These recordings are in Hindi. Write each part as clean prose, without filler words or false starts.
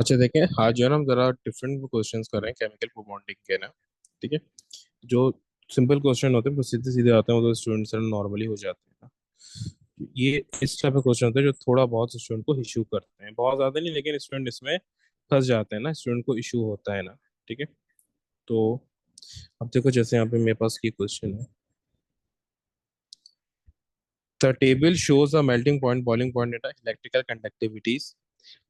अच्छा देखें, आज जो है ना हम जरा डिफरेंट क्वेश्चंस कर रहे हैं केमिकल बॉन्डिंग के ना। ठीक है। जो सिंपल क्वेश्चन होते हैं वो सीधे सीधे आते हैं, वो तो स्टूडेंट्स नॉर्मली हो जाते हैं ना। ये इस टाइप का क्वेश्चन होता है जो थोड़ा बहुत स्टूडेंट को इशू करते हैं, बहुत ज्यादा नहीं, लेकिन स्टूडेंट इसमें फंस जाते हैं ना, स्टूडेंट को इशू होता है ना। ठीक है। तो अब देखो, जैसे यहाँ पे मेरे पास की क्वेश्चन है। The table shows a melting point, boiling point and electrical conductivities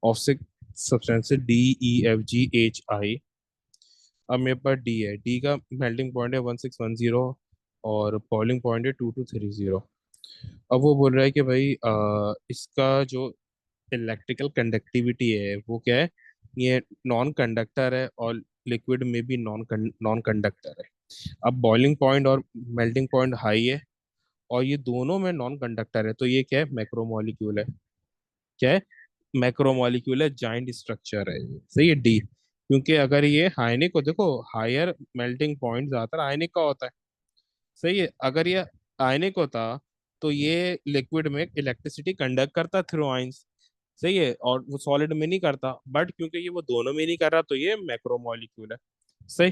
of six substances D, E, F, G, H, I। अब मेरे पास डी है, डी का मेल्टिंग पॉइंट है 1610 और बॉइलिंग पॉइंट है 2230। अब वो बोल रहा है कि भाई इसका जो इलेक्ट्रिकल कंडक्टिविटी है वो क्या है। ये नॉन कंडक्टर है और लिक्विड में भी नॉन कंडक्टर है। अब बॉइलिंग पॉइंट और मेल्टिंग पॉइंट हाई है और ये दोनों में नॉन कंडक्टर है, तो ये क्या है, मैक्रोमोलिक्यूल है। क्या है, मैक्रोमोलिक्यूल है, जाइंट स्ट्रक्चर है ये। सही है, डी। क्योंकि अगर ये हाइनिक हो, देखो हायर मेल्टिंग पॉइंट ज्यादातर आयनिक का होता है। सही है, अगर ये आयनिक होता तो ये लिक्विड में इलेक्ट्रिसिटी कंडक्ट करता थ्रू आइंस। सही है, और वो सॉलिड में नहीं करता, बट क्योंकि ये वो दोनों में नहीं कर रहा तो ये मैक्रोमोलिक्यूल है। सही।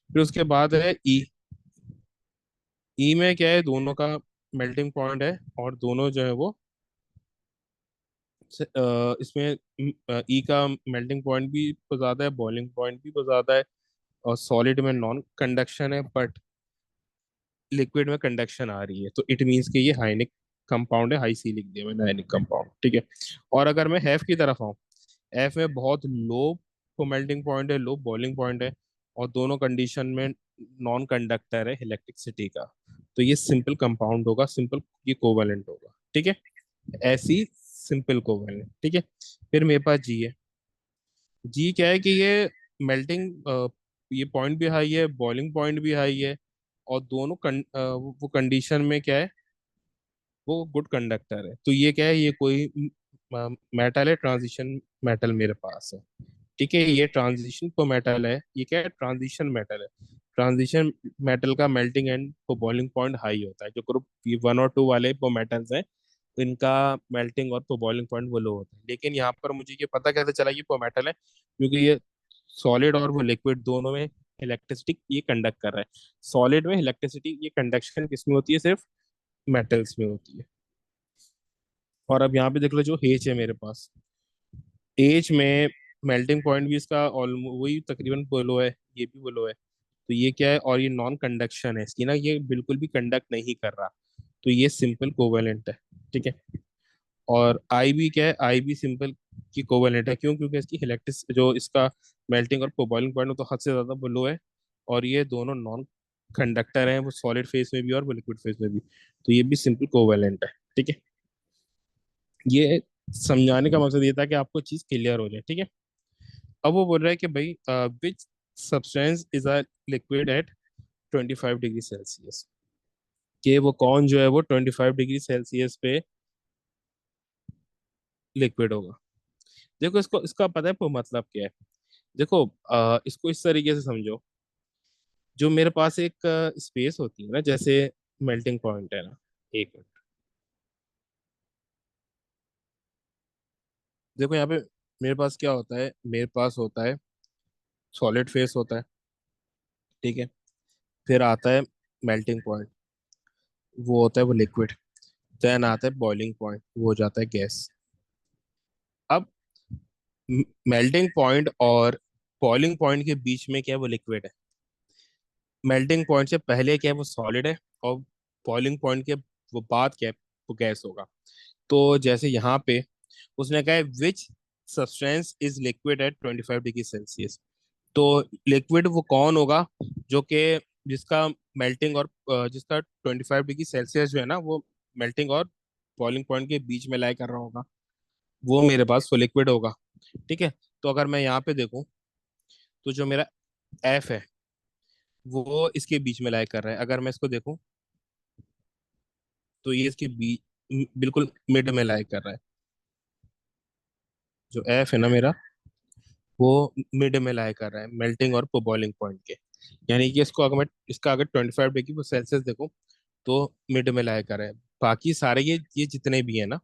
फिर उसके बाद है ई। ई में क्या है, दोनों का मेल्टिंग पॉइंट है और दोनों जो है वो इसमें ई का मेल्टिंग पॉइंट भी बहुत ज्यादा है, बॉइलिंग पॉइंट भी बहुत ज्यादा है। और सॉलिड में नॉन कंडक्शन है, बट लिक्विड में कंडक्शन आ रही है, तो इट मीन्स कि ये हाइनिक कंपाउंड है। हाई सी लिख दिया मैंने, हाइनिक कंपाउंड। ठीक है। और अगर मैं हैफ की तरफ आऊँ, एफ में बहुत लो मेल्टिंग पॉइंट है, लो बॉइलिंग पॉइंट है और दोनों कंडीशन में नॉन कंडक्टर है इलेक्ट्रिसिटी का, तो ये सिंपल कंपाउंड होगा, सिंपल, ये कोवेलेंट होगा। ठीक है। ऐसी सिंपल कोवेलेंट। ठीक है। फिर मेरे पास जी है। जी क्या है कि ये मेल्टिंग, ये पॉइंट भी हाई है, बॉइलिंग पॉइंट भी हाई है और दोनों वो कंडीशन में क्या है, वो गुड कंडक्टर है। तो ये क्या है, ये कोई मेटल है, ट्रांजिशन मेटल मेरे पास है। ठीक है, ये ट्रांजिशन पर मेटल है, ये क्या है, ट्रांजिशन मेटल है। ट्रांजिशन मेटल का मेल्टिंग एंड पर बॉइलिंग पॉइंट हाई होता है। जो ग्रुप वन और टू वाले पर मेटल्स हैं, इनका मेल्टिंग और बॉइलिंग पॉइंट वो लो होता है। लेकिन यहाँ पर मुझे ये पता कैसे चला ये पर मेटल है, क्योंकि ये सॉलिड और वो लिक्विड दोनों में इलेक्ट्रिसिटी ये कंडक्ट कर रहा है। सॉलिड में इलेक्ट्रिसिटी ये कंडक्शन किसमें होती है, सिर्फ मेटल्स में होती है। और अब यहाँ पे देख लो, जो एच है मेरे पास, एच में मेल्टिंग पॉइंट भी इसका ऑलमोस्ट वही तकरीबन बोलो है, ये भी बोलो है। तो ये क्या है, और ये नॉन कंडक्शन है इसकी ना, ये बिल्कुल भी कंडक्ट नहीं कर रहा, तो ये सिंपल कोवेलेंट है। ठीक है। और आई भी क्या है, आई भी सिंपल की कोवेलेंट है। क्यों? क्योंकि इसकी इलेक्ट्रिक जो इसका मेल्टिंग और बॉइलिंग पॉइंट तो हद से ज्यादा लो है और ये दोनों नॉन कंडक्टर हैं, वो सॉलिड फेस में भी और वो लिक्विड फेस में भी, तो ये भी सिंपल कोवेलेंट है। ठीक है। ये समझाने का मकसद ये था कि आपको चीज क्लियर हो जाए। ठीक है। अब वो बोल रहा है कि भाई विच substance is a liquid at 25 degree Celsius. कि वो कौन जो है वो 25 डिग्री सेल्सियस पे लिक्विड होगा। देखो, इसको इसका पता है मतलब क्या है। देखो, इसको इस तरीके से समझो। जो मेरे पास एक स्पेस होती है ना, जैसे मेल्टिंग पॉइंट है ना, एक मिनट। देखो यहाँ पे मेरे पास क्या होता है, मेरे पास होता है सॉलिड फेस होता है। ठीक है। फिर आता है मेल्टिंग पॉइंट, वो होता है वो लिक्विड। देन आता है बॉइलिंग पॉइंट, वो हो जाता है गैस। अब मेल्टिंग पॉइंट और बॉइलिंग पॉइंट के बीच में क्या है, वो लिक्विड है। मेल्टिंग पॉइंट से पहले क्या है, वो सॉलिड है। और बॉइलिंग पॉइंट के वो बाद क्या है, वो गैस होगा। तो जैसे यहाँ पे उसने कहा है which substance is liquid at 25 degree Celsius. तो लिक्विड वो कौन होगा जो कि जिसका मेल्टिंग और जिसका 25 डिग्री सेल्सियस जो है ना, वो मेल्टिंग और बॉइलिंग पॉइंट के बीच में लाई कर रहा होगा, वो मेरे पास वो लिक्विड होगा। ठीक है। तो अगर मैं यहाँ पे देखूं, तो जो मेरा एफ है वो इसके बीच में लाई कर रहा है। अगर मैं इसको देखूं तो ये इसके बीच, बिल्कुल मिड में लाई कर रहा है। जो एफ है ना मेरा, वो मिड में लाई कर रहा है मेल्टिंग और बॉइलिंग पॉइंट के। यानी कि इसको अगर मैं इसका अगर 25 डिग्री सेल्सियस देखूं तो मिड में लाई कर रहा है। बाकी सारे ये जितने भी है ना,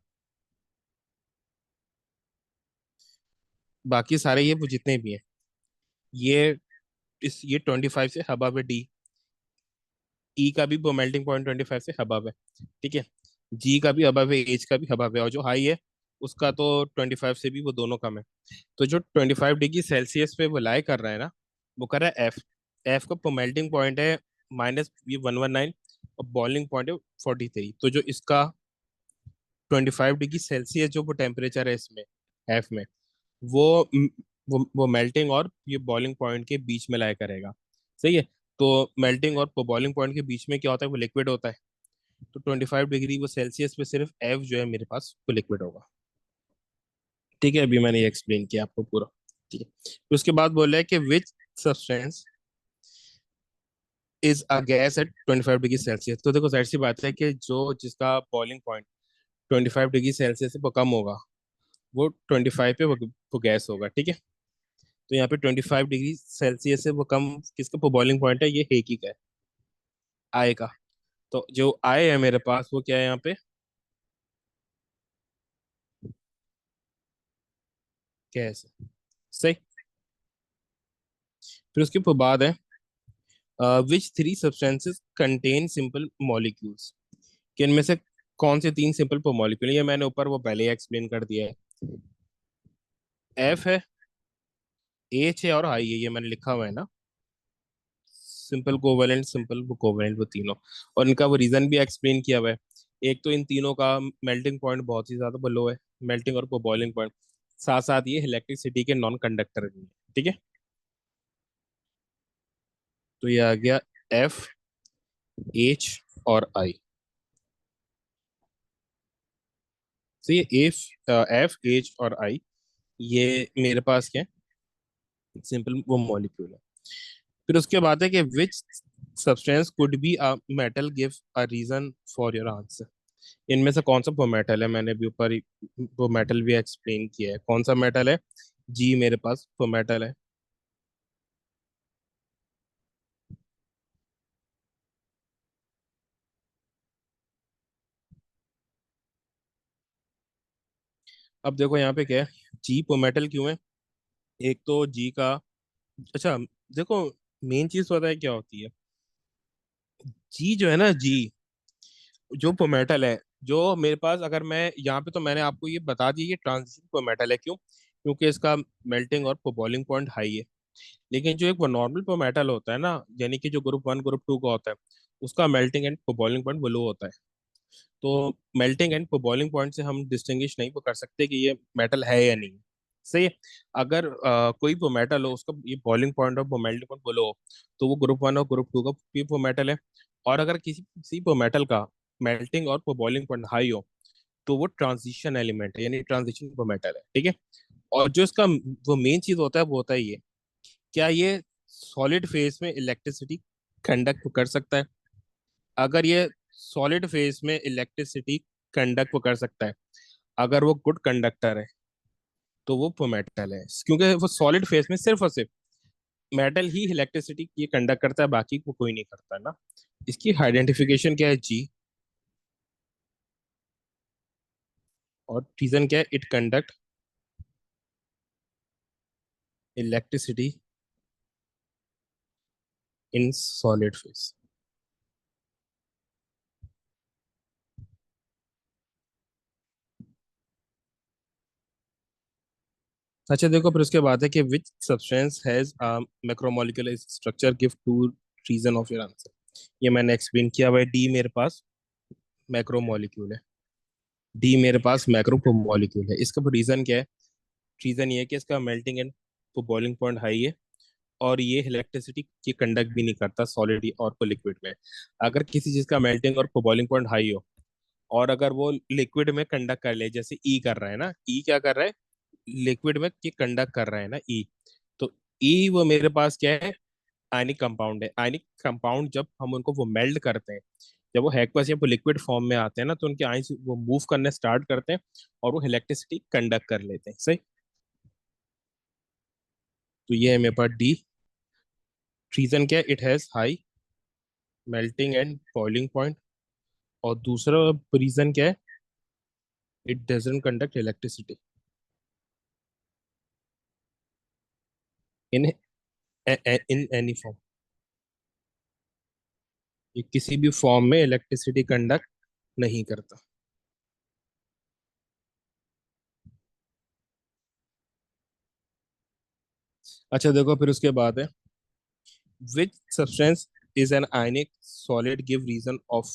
बाकी सारे ये वो जितने भी हैं, ये ये 25 से हबा है डी। ई का भी वो मेल्टिंग पॉइंट 25 से हबा है, ठीक है। जी का भी हबा है, एच का भी हबा है, और जो हाई है उसका तो 25 से भी वो दोनों कम है। तो जो 25 डिग्री सेल्सियस पे वो लाई कर रहा है ना, वो कर रहा है एफ। एफ का मेल्टिंग पॉइंट है माइनस ये 119, और बॉइलिंग पॉइंट है 43। तो जो इसका 25 डिग्री सेल्सियस जो वो टेम्परेचर है इसमें, एफ में, वो वो मेल्टिंग और ये बॉइलिंग पॉइंट के बीच में लाया करेगा। सही है। तो मेल्टिंग और बॉइलिंग पॉइंट के बीच में क्या होता है, वो लिक्विड होता है। तो 25 डिग्री वो सेल्सियस पे सिर्फ एफ जो है मेरे पास वो लिक्विड होगा। ठीक है, अभी मैंने ये एक्सप्लेन किया आपको पूरा। ठीक है, फिर उसके बाद बोल रहा है कि which substance is a gas at 25 degree Celsius. तो देखो, जाहिर सी बात है कि जो जिसका बॉइलिंग पॉइंट 25 डिग्री सेल्सियस से वो कम होगा, वो 25 पे वो गैस होगा, ठीक है। तो यहाँ पे 25 डिग्री सेल्सियस से वो कम किसका बॉइलिंग पॉइंट है, ये एक ही का है, आय का। तो जो आय है मेरे पास वो क्या है यहाँ पे, गैस है। सही। फिर उसके बाद है which three substances contain simple molecules. कि इनमें से कौन से तीन सिंपल मॉलिक्यूल, ये मैंने ऊपर वो पहले ही एक्सप्लेन कर दिया है। एफ है, एच है और आई है, ये मैंने लिखा हुआ है ना। सिंपल कोवेलेंट वो तीनों, और इनका वो रीजन भी एक्सप्लेन किया हुआ है। एक तो इन तीनों का मेल्टिंग पॉइंट बहुत ही ज्यादा लो है, मेल्टिंग और बॉइलिंग पॉइंट। साथ साथ ये इलेक्ट्रिसिटी के नॉन कंडक्टर भी है, ठीक है। तो ये आ गया एफ, एच और आई। तो ये एफ, एफ एच और आई, ये मेरे पास क्या है, सिंपल वो मॉलिक्यूल है। फिर उसके बाद है कि which substance could be a metal, give a reason for your answer. इनमें से कौन सा वो मेटल है, मैंने भी ऊपर वो मेटल भी एक्सप्लेन किया है, कौन सा मेटल है। जी मेरे पास वो मेटल है। अब देखो यहाँ पे क्या है, जी वो मेटल क्यों है। एक तो जी का, अच्छा, देखो, मेन चीज पता है क्या होती है। जी जो है ना, जी जो पोमेटल है, जो मेरे पास, अगर मैं यहाँ पे, तो मैंने आपको ये बता दिया, ये ट्रांजिशन पोमेटल है, क्यों, क्योंकि इसका मेल्टिंग और बॉइलिंग पॉइंट हाई है। लेकिन जो एक वो नॉर्मल पोमेटल होता है ना, यानी कि जो ग्रुप वन ग्रुप टू का होता है, उसका मेल्टिंग एंड बॉइलिंग पॉइंट वो लो होता है। तो मेल्टिंग एंड बॉइलिंग पॉइंट से हम डिस्टिंग्विश नहीं वो कर सकते कि ये मेटल है या नहीं। सही है। अगर कोई वो मेटल हो, उसका ये बॉइलिंग पॉइंट और वो मेल्टिंग पॉइंट वो लो हो, तो वो ग्रुप वन और ग्रुप टू का भी वो मेटल है। और अगर किसी किसी वो मेटल का मेल्टिंग और वो बॉइलिंग पॉइंट हाई हो, तो वो ट्रांजिशन एलिमेंट है, यानी ट्रांजिशन वो मेटल है, ठीक है। और जो इसका वो मेन चीज होता है वो होता है ये, क्या ये सॉलिड फेज में इलेक्ट्रिसिटी कंडक्ट कर सकता है। अगर ये सॉलिड फेज में इलेक्ट्रिसिटी कंडक्ट कर सकता है, अगर वो गुड कंडक्टर है, तो वो मेटल है, क्योंकि वो सॉलिड फेज में सिर्फ और सिर्फ मेटल ही इलेक्ट्रिसिटी ये कंडक्ट करता है, बाकी को कोई नहीं करता है ना। इसकी आइडेंटिफिकेशन क्या है, जी। और रीजन क्या है, it conduct electricity in solid phase. अच्छा देखो, फिर उसके बाद है कि which substance has macromolecular structure, give to reason of your answer. ये मैंने एक्सप्लेन किया हुआ है, डी मेरे पास मैक्रोमोलिक्यूल है। डी मेरे पास मैक्रोमोलिक्यूल है, इसका रीजन क्या है। रीजन ये है कि इसका melting and boiling point high है, और ये इलेक्ट्रिसिटी की कंडक्ट भी नहीं करता सॉलिड और को लिक्विड में। अगर किसी चीज का मेल्टिंग और बॉइलिंग पॉइंट हाई हो, और अगर वो लिक्विड में कंडक्ट कर ले, जैसे ई कर रहा है ना, ई क्या कर रहा है, लिक्विड में ये कंडक्ट कर रहा है ना, ई। तो ई वो मेरे पास क्या है, आयनिक कंपाउंड है। आयनिक कंपाउंड जब हम उनको वो मेल्ट करते हैं, जब वो एक्वस या वो लिक्विड फॉर्म में आते हैं ना, तो उनके आयंस वो मूव करने स्टार्ट करते हैं, और वो इलेक्ट्रिसिटी कंडक्ट कर लेते हैं। सही। तो ये है मेरे पास डी। रीजन क्या है, it has high melting and boiling point. और दूसरा रीजन क्या है, it doesn't conduct electricity. In in any form, ये किसी भी फॉर्म में इलेक्ट्रिसिटी कंडक्ट नहीं करता। अच्छा देखो फिर उसके बाद है, which substance is an ionic solid, give reason of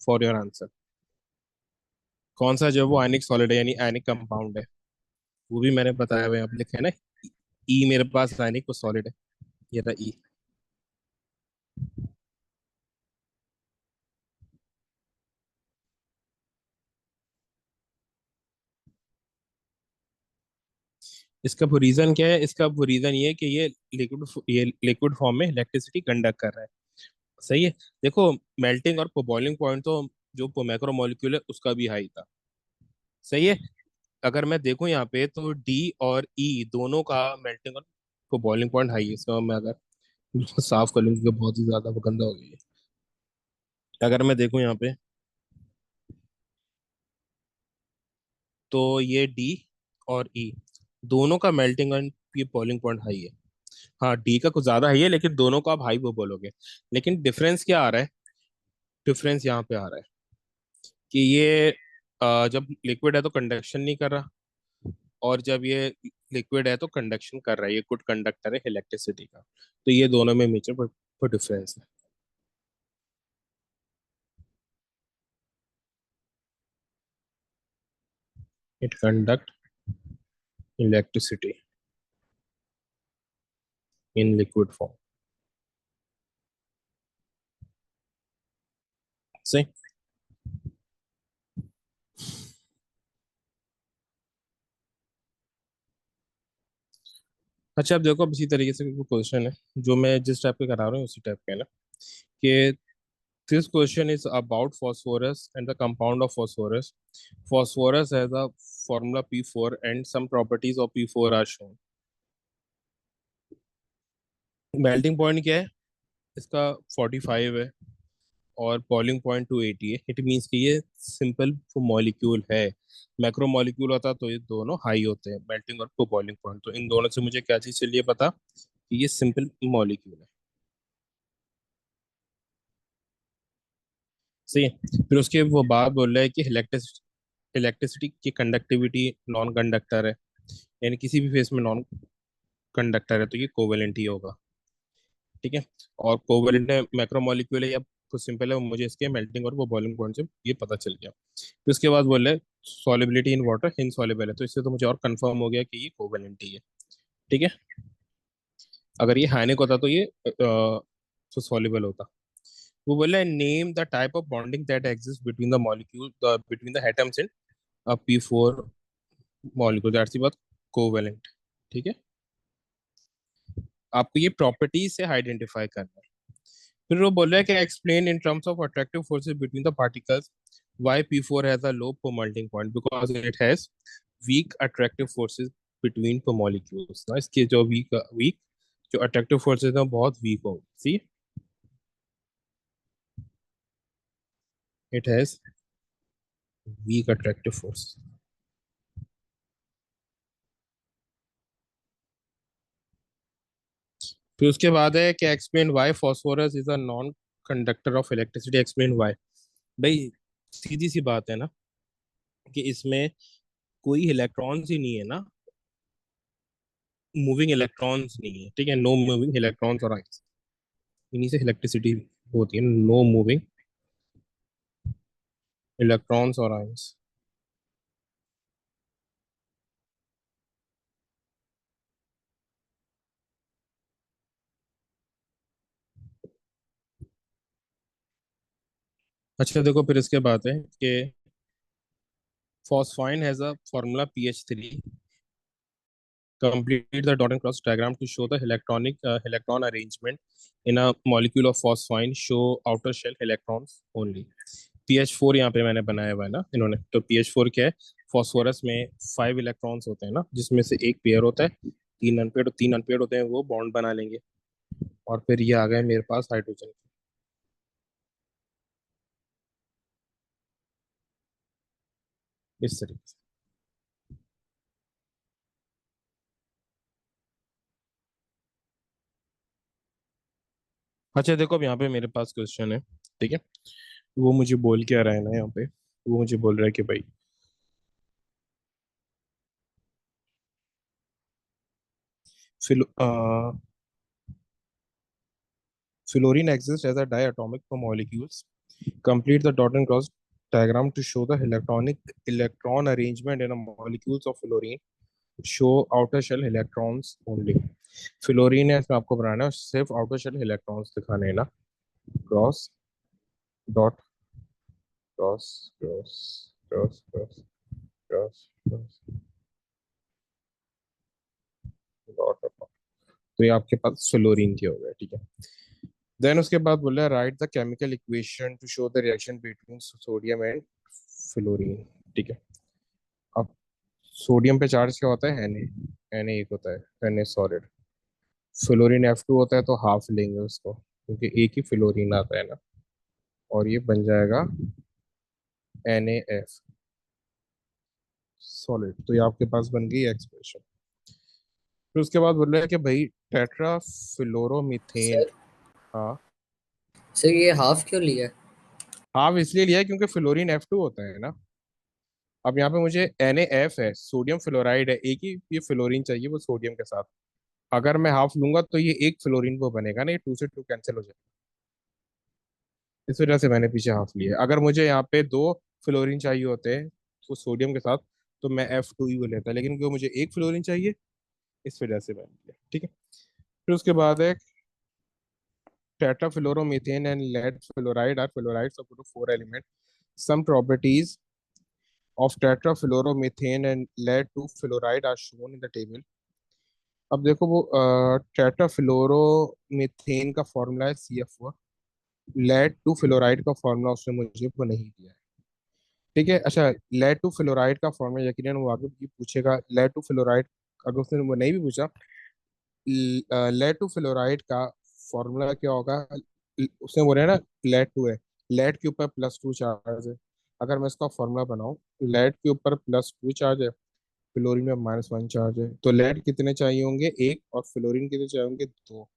for your answer. कौन सा जो वो आयनिक सॉलिड है यानी आयनिक कंपाउंड है, वो भी मैंने बताया हुआ है, आप लिखे है ना। ई मेरे पास आयनिक वो सॉलिड है, ये था ई। इसका वो रीजन क्या है, इसका वो रीजन ये है कि ये लिक्विड फॉर्म में इलेक्ट्रिसिटी कंडक्ट कर रहा है। सही है। देखो, मेल्टिंग और बॉइलिंग पॉइंट तो जो मैक्रो मॉलिक्यूल है उसका भी हाई था। सही है। अगर मैं देखूं यहाँ पे तो डी और ई दोनों का मेल्टिंग और बॉइलिंग पॉइंट हाई है। इसका मैं अगर साफ कर लूँ क्योंकि बहुत ही ज्यादा वो गंदा हो गई है। अगर मैं देखूं यहाँ पे तो ये डी और ई दोनों का मेल्टिंग एंड ये बॉइलिंग पॉइंट हाई है। हाँ, डी का कुछ ज्यादा हाई है, लेकिन दोनों का आप हाई वो बोलोगे। लेकिन डिफरेंस क्या आ रहा है, डिफरेंस यहाँ पे आ रहा है कि ये जब लिक्विड है तो कंडक्शन नहीं कर रहा, और जब ये लिक्विड है तो कंडक्शन कर रहा है, ये गुड कंडक्टर है इलेक्ट्रिसिटी का। तो ये दोनों में मेजर डिफरेंस है। It conduct electricity in liquid form. सही। अच्छा अब देखो, अब इसी तरीके से क्वेश्चन है जो मैं जिस टाइप के करा रहा हूँ उसी टाइप का है ना, कि this question is about phosphorus and the compound of phosphorus. Phosphorus has a formula P4 and some properties of P4 are shown. Melting point क्या है इसका, 45 है, और बॉइलिंग पॉइंट 280 है। इट मीन्स कि ये सिंपल मॉलिक्यूल है। मैक्रो मॉलिक्यूल होता तो ये दोनों हाई होते हैं, मेल्टिंग और बॉइलिंग पॉइंट। तो इन दोनों से मुझे क्या चीज़ चलिए पता कि ये सिंपल मॉलिक्यूल है। सही है। फिर उसके वो बात बोल रहा है कि इलेक्ट्रिसिटी की कंडक्टिविटी नॉन कंडक्टर है, यानी किसी भी फेस में नॉन कंडक्टर है तो ये कोवेलेंट ही होगा। ठीक है। और कोवेलेंट मैक्रोमोलिक्यूल है या कुछ सिंपल है, वो मुझे इसके मेल्टिंग और वो बॉइलिंग पॉइंट से ये पता चल गया। फिर उसके बाद बोल रहे सॉलिबिलिटी इन वाटर इनसॉल्युबल है, तो इससे तो मुझे और कंफर्म हो गया कि ये कोवेलेंट ही है। ठीक है। अगर ये हाइनिक होता तो ये तो सॉल्युबल होता। वो बोला है name the type of bonding that exist between the molecule between the atoms in P4 molecule, that's बात कोवेलेंट। ठीक है। आपको ये प्रॉपर्टी से आइडेंटिफाई करना है। फिर वो बोल रहा है कि explain in terms of attractive forces between the particles why P4 has a low melting point, because it has weak attractive forces between the molecules ना। इसके जो वीक वीक जो अट्रैक्टिव फोर्सेस हैं बहुत वीक हो सी, it has weak attractive force. फिर उसके बाद है कि explain why phosphorus is a non conductor of electricity, explain why. भाई सीधी सी बात है ना कि इसमें कोई इलेक्ट्रॉन्स ही नहीं है ना, मूविंग इलेक्ट्रॉन्स नहीं है। ठीक है, नो मूविंग इलेक्ट्रॉन्स और आइंस, इन्हीं से इलेक्ट्रिसिटी होती है। नो मूविंग इलेक्ट्रॉन्स और आइंस। अच्छा देखो फिर इसके बाद है कि phosphine has a formula PH3, complete the dot and cross diagram to show the electron arrangement in a molecule of phosphine, show outer shell electrons only. PH4 यहाँ पे मैंने बनाया हुआ है ना इन्होंने, तो PH4 क्या है, फॉस्फोरस में 5 इलेक्ट्रॉन्स होते हैं ना, जिसमें से एक पेयर होता है 3 अनपेड, 3 अनपेड होते हैं वो बॉन्ड बना लेंगे, और फिर ये आ गए मेरे पास हाइड्रोजन। इस तरीके से। अच्छा देखो, अब यहाँ पे मेरे पास क्वेश्चन है, ठीक है। वो मुझे बोल क्या रहा है ना यहाँ पे, वो मुझे बोल रहा है कि भाई फिलो fluorine exists as a diatomic for molecules. Complete the dot and cross diagram to show the electron arrangement in a molecules of fluorine. Show outer shell electrons only. Fluorine है, इसमें आपको बनाना है सिर्फ आउटर शेल इलेक्ट्रॉन्स दिखाने हैं ना। Cross dot cross cross cross cross cross cross dot dot. तो ये आपके पास फ्लोरीन की हो गया, ठीक है। देन उसके बाद बोला right the chemical equation two show the reaction between sodium and fluorine, ठीक है। अब सोडियम पे चार्ज क्या होता है, Na एक होता है, Na सॉलिड। फ्लोरीन F2 होता है, तो हाफ लेंगे उसको क्योंकि एक ही फ्लोरीन आता है ना। और ये बन जाएगा NaF सॉलिड। तो ये आपके पास बन गई एक्सप्रेशन। फिर उसके बाद बोल रहा है कि भाई टेट्रा फ्लोरोमीथेन। सर हाँ। सर ये हाफ क्यों लिया? हाफ इसलिए लिया है क्योंकि फ्लोरीन F2 होता है ना। अब यहाँ पे मुझे NaF है, सोडियम फ्लोराइड है, एक ही ये फ्लोरीन चाहिए वो सोडियम के साथ। अगर मैं हाफ लूंगा तो ये एक फ्लोरीन वो बनेगा ना, ये टू से टू कैंसिल हो जाएगा। इस वजह से मैंने पीछे हाफ लिया है। अगर मुझे यहाँ पे दो फ्लोरीन चाहिए होते हैं तो सोडियम के साथ, तो मैं F2 ही वो लेता, लेकिन क्यों मुझे एक फ्लोरीन चाहिए, इस वजह से मैंने लिया, ठीक है। फिर उसके बाद है tetrafluoromethane and lead fluoride are fluorides of group 4 element. Some properties of tetrafluoromethane and lead 2 fluoride are shown in the table. अब देखो वो टेट्राफ्लोरोमीथेन का फॉर्मूला है CF4। लेड टू फ्लोराइड का फॉर्मूला उसने मुझे वो नहीं दिया है, ठीक है। अच्छा, लेड टू फ्लोराइड का फॉर्मूला यकीनन वो आगे भी पूछेगा। लेड टू फ्लोराइड अगर उसने वो नहीं भी पूछा, लेड टू फ्लोराइड का फॉर्मूला क्या होगा, उसने बोला है ना लेड टू है, लेड के ऊपर +2 चार्ज है। अगर मैं इसका फॉर्मूला बनाऊं, लेड के ऊपर +2 चार्ज है, फ्लोरीन में -1 चार्ज है, तो लेड कितने चाहिए होंगे, एक, और फ्लोरीन कितने चाहिए होंगे, दो।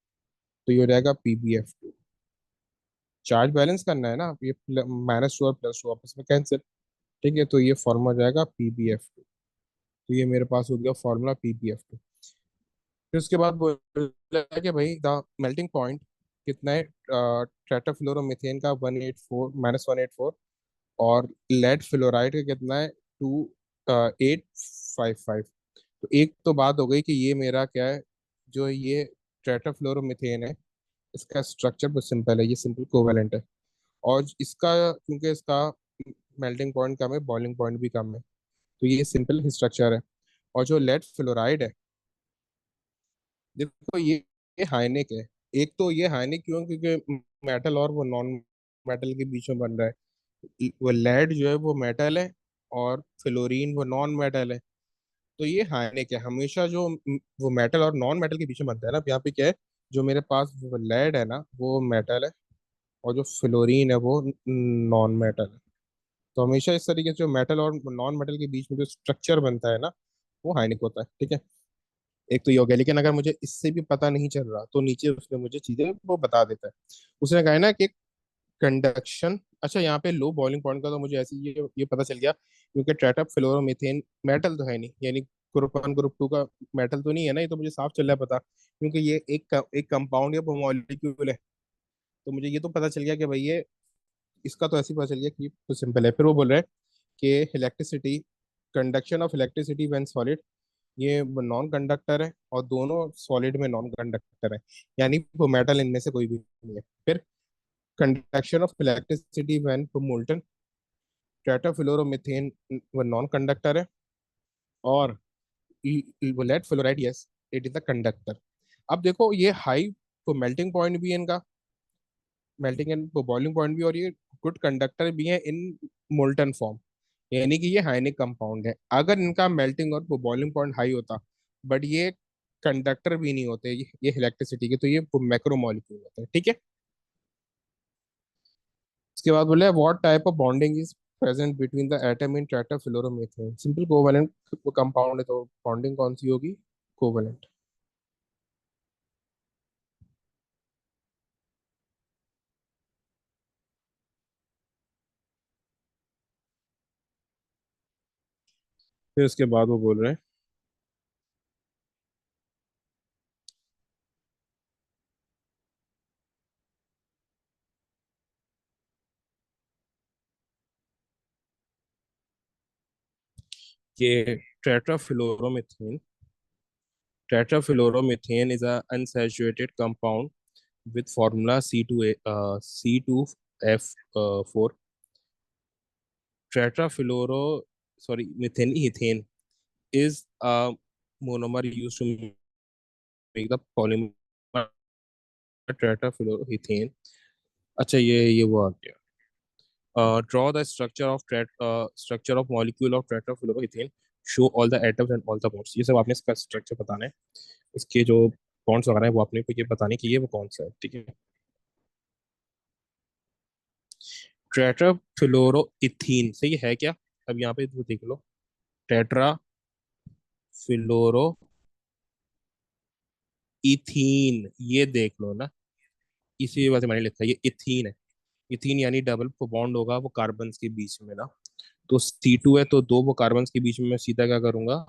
तो ये हो जाएगा PbF2। चार्ज बैलेंस करना है ना, ये -2 और +2 आपस में कैंसिल, ठीक है। तो ये फॉर्मूला हो जाएगा PbF2। तो ये मेरे पास हो गया फॉर्मूला PbF2। फिर उसके बाद बोला है कि भाई द मेल्टिंग पॉइंट कितना है टेट्राफ्लोरोमीथेन का 184 -184, और लेड फ्लोराइड का कितना है 2855। तो एक तो बात हो गई कि ये मेरा क्या है, जो ये टेट्राफ्लोरोमीथेन है, इसका स्ट्रक्चर बहुत सिंपल है, ये सिंपल कोवेलेंट है। और इसका क्योंकि इसका मेल्टिंग पॉइंट कम है, बॉइलिंग पॉइंट भी कम है, तो ये सिंपल स्ट्रक्चर है। और जो लेड फ्लोराइड है, देखो ये हाइनिक है। एक तो ये हाइनिक क्यों, क्योंकि मेटल और वो नॉन मेटल के बीच में बन रहा है। वो लेड जो है वो मेटल है, और फ्लोरीन वो नॉन मेटल है। तो ये हाइनिक है हमेशा, जो वो मेटल और नॉन मेटल के बीच में बनता है ना। अब यहाँ पे क्या है, जो मेरे पास वो लेड है ना वो मेटल है, और जो फ्लोरीन है वो नॉन मेटल है। तो हमेशा इस तरीके से जो मेटल और नॉन मेटल के बीच में जो स्ट्रक्चर बनता है ना, वो हाइनिक होता है, ठीक है। एक तो ये हो गया, लेकिन अगर मुझे इससे भी पता नहीं चल रहा तो नीचे उसने मुझे चीजें वो बता देता है। उसने कहा है ना कि कंडक्शन, अच्छा यहाँ पे लो बॉइलिंग पॉइंट का तो मुझे ऐसे ये पता चल गया, क्योंकि ट्राइटप फ्लोरोमीथेन मेटल तो है नहीं, यानी ग्रुप 1 ग्रुप 2 का मेटल तो नहीं है ना, ये तो मुझे साफ चल रहा है पता, क्योंकि ये एक कंपाउंड या मॉलिक्यूल है। तो मुझे ये तो पता चल गया कि भाई ये, इसका तो ऐसे ही पता चल गया कि ये तो सिंपल है। फिर वो बोल रहा है कि electricity, conduction of electricity when solid, ये नॉन कंडक्टर है, और दोनों सॉलिड में नॉन कंडक्टर है, यानी वो मेटल इनमें से कोई भी नहीं है। फिर conduction of electricity when molten, tetrafluoromethane वो नॉन कंडक्टर है, और lead fluoride, yes it is the conductor. अब देखो ये हाई तो मेल्टिंग पॉइंट भी है इनका, मेल्टिंग एंड बॉइलिंग पॉइंट भी, और ये गुड कंडक्टर भी है इन मोल्टन फॉर्म, यानी कि ये हाइनिक कंपाउंड है। अगर इनका मेल्टिंग और बॉइलिंग पॉइंट हाई होता, बट ये कंडक्टर भी नहीं होते, ये इलेक्ट्रिसिटी के, तो ये मैक्रो मॉलिक्यूल होते हैं, ठीक है। इसके बाद बोले what type of bonding is present between the atom in tetrafluoromethane, simple covalent compound है, तो बॉन्डिंग कौन सी होगी, कोवैलेंट। फिर उसके बाद वो बोल रहे हैं कि tetrafluoromethane tetrafluoromethane is a unsaturated compound with formula C2F4 tetrafluoro sorry methane ethane is a monomer used to make the polymer tetrafluoroethane. अच्छा ये वो आ गया. Draw the structure of molecule of tetrafluoroethane. Show all the atoms and all the bonds. ये सब आपने इसका स्ट्रक्चर बताना है. इसके जो बॉन्ड्स वगैरह है वो आपने को ये बताने की ये वो कौन सा है. ठीक है. टेट्राफ्लोरोइथीन सही है क्या? अब यहाँ पे वो देख लो. टेट्राफ्लोरो इथीन ये देख लो ना. इसी वजह से मैंने लिखा है ये इथीन है. इथीन यानी डबल बॉन्ड होगा वो कार्बन के बीच में ना. तो C2 है तो दो वो कार्बन के बीच में मैं सीधा क्या करूंगा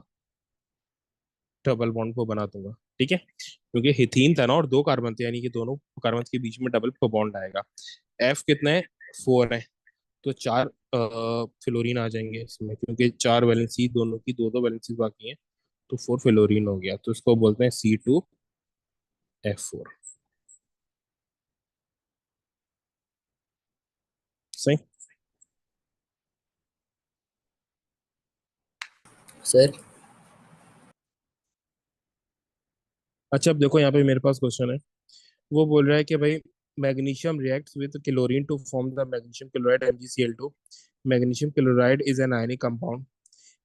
डबल बॉन्ड को बना दूंगा. ठीक है क्योंकि हिथीन था ना और दो कार्बन थे यानी कि दोनों कार्बन के बीच में डबल बॉन्ड आएगा. एफ कितना है? 4 है. तो चार फ्लोरीन आ जाएंगे इसमें क्योंकि चार वैलेंसी दोनों की दो दो वैलेंसी बाकी हैं. तो 4 फ्लोरीन हो गया तो इसको बोलते हैं C2F4. सही. सर। अच्छा अब देखो यहाँ पे मेरे पास क्वेश्चन है. वो बोल रहा है कि भाई magnesium reacts with chlorine to form the magnesium chloride MgCl2. Magnesium chloride is an ionic compound.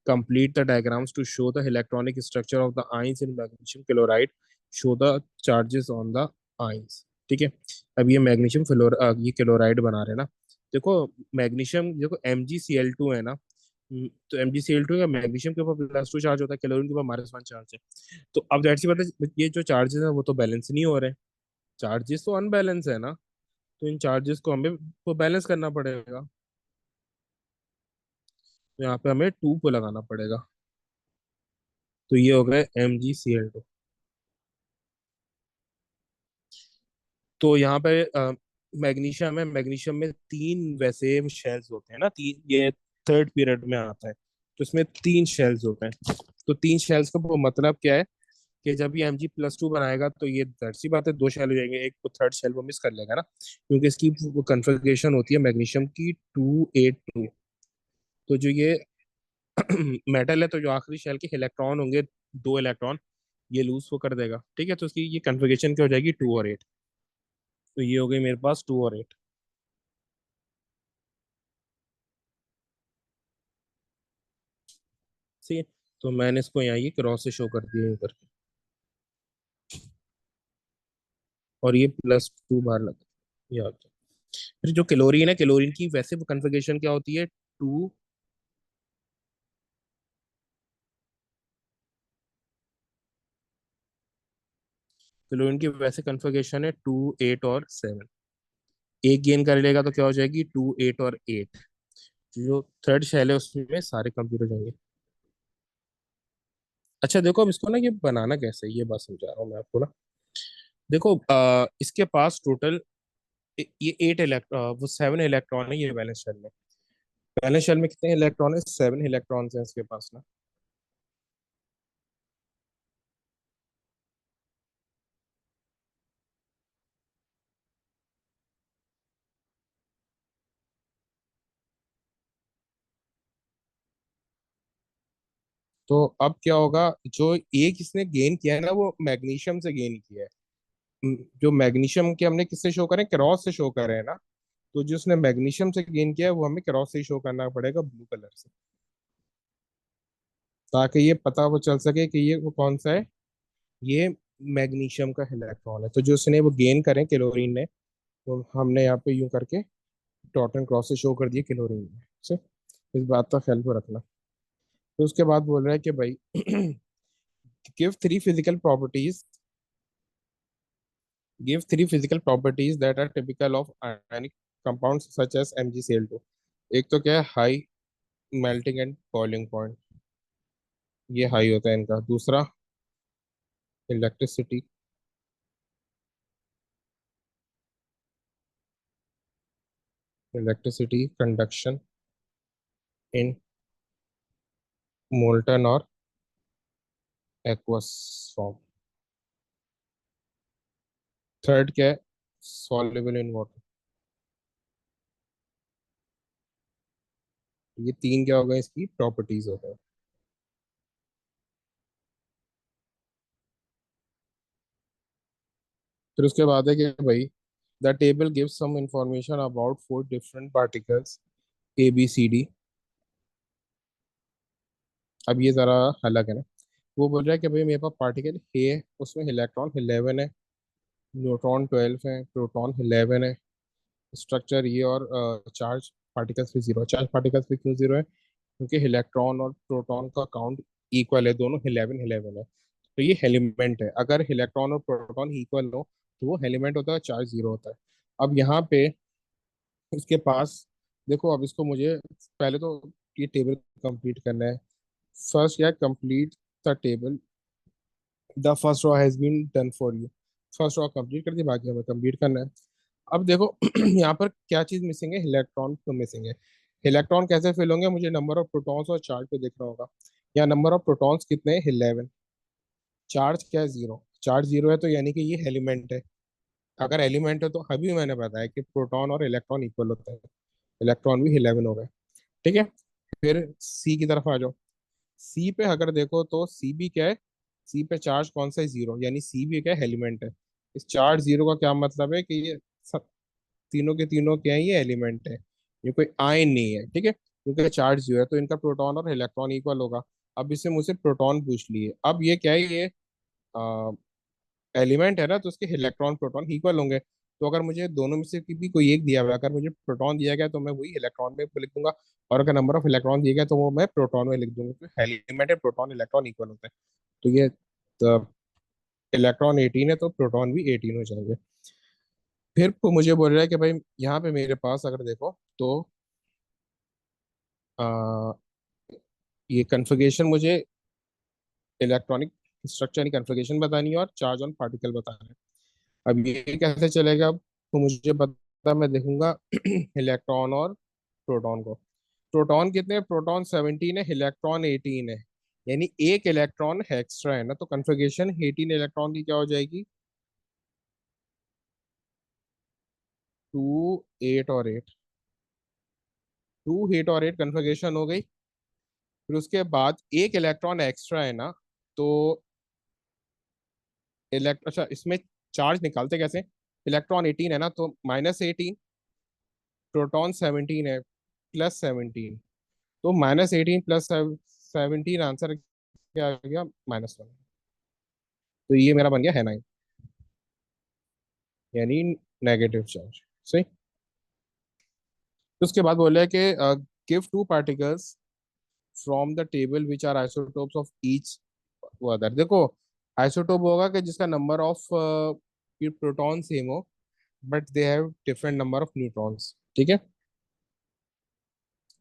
Complete the diagrams to show the electronic structure of the ions in magnesium chloride. Show the charges on the ions. ठीक है. अब ये मैग्नीशियम फ्लोर ये क्लोराइड बना रहे हैं ना. देखो मैग्नीशियम देखो MgCl2 है ना. तो MgCl2 का मैग्नीशियम के ऊपर +2 चार्ज होता है क्लोरीन के ऊपर -1 चार्ज है. तो अब जाहिर सी बात है ये जो चार्जेस है वो तो बैलेंस नहीं हो रहे हैं. चार्जेस तो अनबैलेंस है ना. तो इन चार्जेस को हमें तो बैलेंस करना पड़ेगा. तो यहाँ पे हमें 2 को लगाना पड़ेगा. तो ये हो गए MgCl2. तो यहाँ पे मैग्नीशियम है. मैग्नीशियम में तीन वैसे शेल्स होते हैं ना. तीन ये थर्ड पीरियड में आता है. तो इसमें तीन शेल्स होते हैं. तो तीन शेल्स का वो मतलब क्या है कि जब ये Mg+2 बनाएगा तो ये जाहिर सी बात है दो शेल हो जाएंगे. एक तो थर्ड शेल वो मिस कर लेगा ना क्योंकि इसकी वो कन्फिग्रेशन होती है मैग्नीशियम की 282. तो जो ये मेटल है तो जो आखिरी शेल के इलेक्ट्रॉन होंगे दो इलेक्ट्रॉन ये लूज वो कर देगा. ठीक है तो इसकी ये कन्फिग्रेशन क्या हो जाएगी 2 और 8. तो ये हो गई मेरे पास 2 और 8. ठीक है. तो मैंने इसको यहाँ ये क्रॉस से शो कर दिया यूं करके. और ये +2 बार लगा. ये आ गया. फिर जो क्लोरीन है क्लोरीन की वैसे कन्फिग्रेशन क्या होती है 2. क्लोरीन की वैसे कन्फिग्रेशन है 2 8 और 7. एक गेन कर लेगा तो क्या हो जाएगी 2 8 और 8. जो थर्ड शेल है उसमें सारे कंप्लीट हो जाएंगे. अच्छा देखो अब इसको ना ये बनाना कैसे है, ये बात समझा रहा हूँ मैं आपको ना. देखो इसके पास टोटल ये 8 इलेक्ट्रॉन वो 7 इलेक्ट्रॉन है ये वैलेंस शेल में. वैलेंस शेल में कितने इलेक्ट्रॉन है? 7 इलेक्ट्रॉन है इसके पास ना. तो अब क्या होगा जो एक इसने गेन किया है ना वो मैग्नीशियम से गेन किया है. जो मैग्नीशियम के हमने किससे शो करें क्रॉस से शो करे हैं ना. तो जो उसने मैग्नीशियम से गेन किया है वो हमें क्रॉस से शो करना पड़ेगा ब्लू कलर से. ताकि ये पता वो चल सके कि ये वो कौन सा है. ये मैग्नीशियम का इलेक्ट्रॉन है. तो जो उसने वो गेन करें क्लोरीन ने तो हमने यहाँ पे यूं करके डॉट एंड क्रॉस से शो कर दिए क्लोरीन में से. इस बात का ख्याल को रखना. तो उसके बाद बोल रहा है कि भाई give three physical properties give three physical properties that are typical of ionic compounds such as MgCl2. एक तो क्या है high melting and boiling point. ये हाई होता है इनका। दूसरा, इलेक्ट्रिसिटी, इलेक्ट्रिसिटी कंडक्शन इन मोल्टन और एक्वस फॉर्म। थर्ड क्या है? Soluble in water. ये तीन क्या होगा, इसकी प्रॉपर्टीज होगा। फिर उसके बाद है कि भाई the table gives some information about four different particles A B C D. अब ये जरा अलग है ना। वो बोल रहा है कि भाई मेरे पास पार्टिकल ए है, उसमें इलेक्ट्रॉन 11 है, न्यूट्रॉन 12 है, प्रोटॉन 11 है, स्ट्रक्चर ये, और चार्ज पार्टिकल्स भी जीरो। चार्ज पार्टिकल्स भी क्यों जीरो है? क्योंकि इलेक्ट्रॉन और प्रोटॉन का काउंट इक्वल है, दोनों 11 11 है। तो ये एलिमेंट है। अगर इलेक्ट्रॉन और प्रोटॉन इक्वल हो तो वो एलिमेंट होता है, चार्ज जीरो होता है। अब यहाँ पे इसके पास देखो, अब इसको मुझे पहले तो ये टेबल कंप्लीट करना है। फर्स्ट क्या, complete the table, the first row has been done for you. First row complete कर दी, बाकी हमें कंप्लीट करना है। अब देखो यहाँ पर क्या चीज मिसिंग है? इलेक्ट्रॉन तो मिसिंग है। इलेक्ट्रॉन कैसे फिल होंगे? मुझे नंबर ऑफ प्रोटॉन्स और चार्ज पे दिख रहा होगा। या नंबर ऑफ प्रोटॉन्स कितने हैं? 11। चार्ज क्या है? जीरो। चार्ज जीरो है तो यानी कि ये एलिमेंट है। अगर एलिमेंट है तो अभी मैंने बताया कि प्रोटॉन और इलेक्ट्रॉन इक्वल होते हैं। इलेक्ट्रॉन भी 11 हो गए। ठीक है। फिर सी की तरफ आ जाओ। सी पे अगर देखो तो सी भी क्या है? सी पे चार्ज कौन सा है? जीरो। यानी सी भी क्या है? एलिमेंट है। इस चार्ज जीरो का क्या मतलब है? कि ये सब तीनों के तीनों क्या है? ये एलिमेंट है। ये कोई आयन नहीं है। ठीक है, क्योंकि चार्ज जीरो है तो इनका प्रोटॉन और इलेक्ट्रॉन इक्वल होगा। अब इससे मुझसे प्रोटॉन पूछ लिए। अब ये क्या है? ये एलिमेंट है ना, तो उसके इलेक्ट्रॉन प्रोटॉन इक्वल होंगे। तो अगर मुझे दोनों में से भी कोई एक दिया हुआ है, अगर मुझे प्रोटॉन दिया गया तो मैं वही इलेक्ट्रॉन में लिख दूंगा। और अगर नंबर ऑफ इलेक्ट्रॉन दिया गया तो वो मैं प्रोटॉन में लिख दूंगा। तो एलिमेंट है, प्रोटॉन इलेक्ट्रॉन इक्वल होते हैं। तो ये तो इलेक्ट्रॉन 18 है तो प्रोटॉन भी 18 हो जाएंगे। फिर वो मुझे बोल रहा है कि भाई यहाँ पे मेरे पास अगर देखो तो आ, ये कन्फिग्रेशन मुझे इलेक्ट्रॉनिक स्ट्रक्चर की कन्फिग्रेशन बतानी है और चार्ज ऑन पार्टिकल बताना है। अब ये कैसे चलेगा? अब तो मुझे पता, मैं देखूंगा इलेक्ट्रॉन और प्रोटॉन को। प्रोटॉन कितने हैं? प्रोटॉन 17 है, इलेक्ट्रॉन 18 है। यानी एक इलेक्ट्रॉन एक्स्ट्रा है ना, तो कन्फिग्रेशन 18 इलेक्ट्रॉन की क्या हो जाएगी? 2 8 और 8। 2 8 और 8 कन्फिग्रेशन हो गई। फिर उसके बाद एक इलेक्ट्रॉन एक्स्ट्रा है ना, तो अच्छा, इसमें चार्ज निकालते कैसे? इलेक्ट्रॉन 18 है ना, तो -18, प्रोटॉन 17 है, +17। तो -18 +17 आंसर क्या आ गया? -1। तो ये मेरा बन गया है 9, यानी नेगेटिव चार्ज। सही। तो उसके बाद बोल रहा है कि give two particles from the table which are isotopes of each other. देखो, आइसोटोप होगा कि जिसका नंबर ऑफ प्रोटॉन सेम हो, but they have different number of neutrons. ठीक है।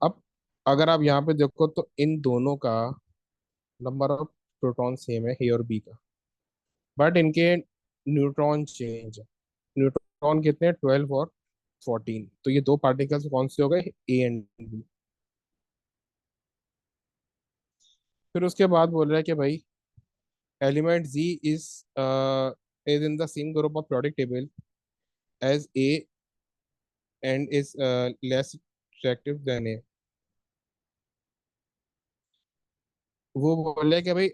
अब अगर आप यहाँ पे देखो तो इन दोनों का नंबर ऑफ प्रोटॉन सेम है, ए और बी का, बट इनके न्यूट्रॉन चेंज है। न्यूट्रॉन कितने हैं? 12 और 14। तो ये दो पार्टिकल्स कौन से हो गए? A and B. फिर उसके बाद बोल रहा है कि भाई element G is in the same group of product table as A and is less reactive than A. वो बोल रहा है कि भाई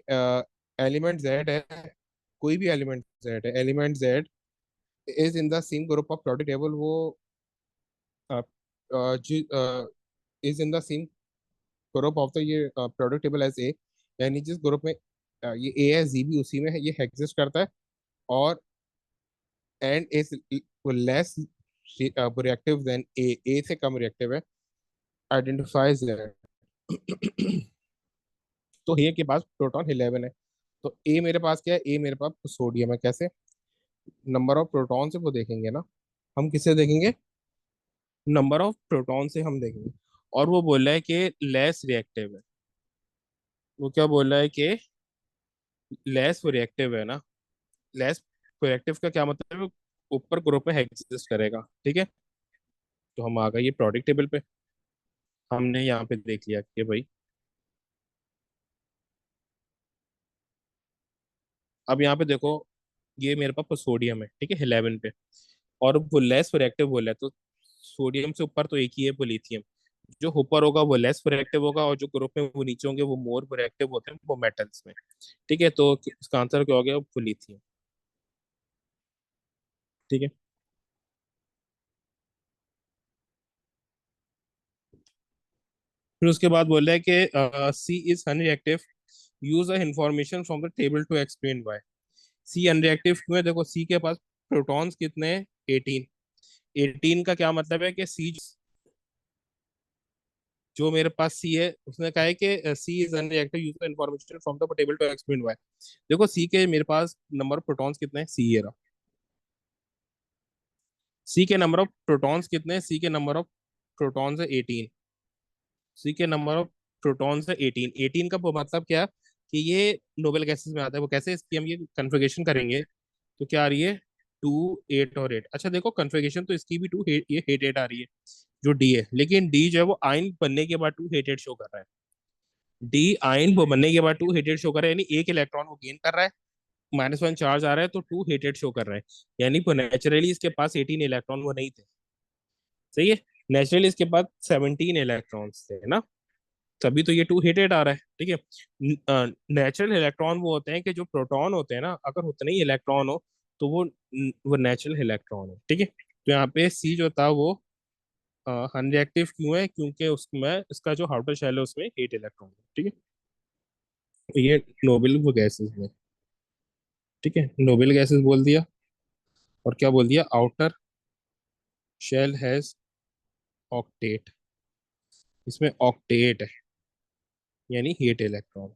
एलिमेंट जेड है, कोई भी एलिमेंट जेड है, element Z is in the same group of product table. वो is in the same group of the ये प्रोडक्ट टेबल एज ए। यानी जिस ग्रुप में ये ए है, जी भी उसी में है, ये एग्जिस्ट करता है। और and is less reactive than A, A से कम रिएक्टिव है, आइडेंटिफाइज जेड। तो ए के पास प्रोटॉन 11 है। तो ए मेरे पास क्या है? ए मेरे पास सोडियम है। कैसे? नंबर ऑफ प्रोटॉन से वो देखेंगे ना। हम किससे देखेंगे? नंबर ऑफ प्रोटॉन से हम देखेंगे। और वो बोल रहा है कि लेस रिएक्टिव है। वो क्या बोल रहा है कि लेस रिएक्टिव है ना। लेस रिएक्टिव का क्या मतलब है, वो ऊपर ग्रुप में एग्जिस्ट करेगा, ठीक है। तो हम आ गए ये प्रोडक्ट टेबल पे। हमने यहाँ पे देख लिया कि भाई, अब यहाँ पे देखो, ये मेरे पास सोडियम है, ठीक है, 11 पे। और वो लेस रिएक्टिव बोला है, तो सोडियम से ऊपर तो एक ही है, वो लिथियम। जो ऊपर होगा वो लेस रिएक्टिव होगा, और जो ग्रुप में वो नीचे होंगे वो मोर रिएक्टिव होते हैं, वो मेटल्स में। ठीक है, तो इसका आंसर क्या हो गया, वो लिथियम। ठीक है। फिर उसके बाद बोल रहा है कि C is unreactive, use a information from the table to explain why. C unreactive क्यों है, देखो सी के पास प्रोटॉन्स कितने हैं, 18। 18 का क्या मतलब है कि सी, जो मेरे पास सी है, उसने कहा है कि C is unreactive, use the information from the table to explain why. देखो सी के मेरे पास नंबर ऑफ प्रोटॉन्स कितने हैं, सी ये रहा। सी के नंबर ऑफ प्रोटॉन्स कितने हैं, सी के नंबर ऑफ प्रोटॉन्स है 18। सी के नंबर ऑफ प्रोटॉन्स है 18। 18 का वो मतलब क्या, कि ये नोबेल गैसेस में आता है। वो कैसे, इसकी हम ये कन्फिग्रेशन करेंगे, तो क्या आ रही है, 2 8 और 8। अच्छा देखो कन्फिग्रेशन तो इसकी भी ये 8 8 आ रही है, जो डी है। लेकिन डी जो है वो आयन बनने के बाद 2 8 8 शो कर रहा है। डी आयन वो बनने के बाद 2 8 8 शो कर रहा है, यानी एक इलेक्ट्रॉन वो गेन कर रहा है, -1 चार्ज आ रहा है, तो 2 8 8 शो कर रहा है। यानी वो नेचुरली इसके पास 18 इलेक्ट्रॉन वो नहीं थे। सही है। नेचुरली इसके पास 17 इलेक्ट्रॉन्स थे ना, तभी तो ये 2 8 8 आ रहा है, ठीक है। नेचुरल इलेक्ट्रॉन वो होते हैं कि जो प्रोटॉन होते हैं ना, अगर उतने ही इलेक्ट्रॉन हो तो वो नेचुरल इलेक्ट्रॉन है, ठीक है। तो यहाँ पे सी जो था वो अनरिएक्टिव क्यों है, क्योंकि उसमें इसका जो आउटर शेल है उसमें 8 इलेक्ट्रॉन है, ठीक है। तो ये नोबेल वो गैसेस में, ठीक है, नोबेल गैसेस बोल दिया। और क्या बोल दिया, आउटर शेल हैज ऑक्टेट, इसमें ऑक्टेट है, यानी 8 इलेक्ट्रॉन।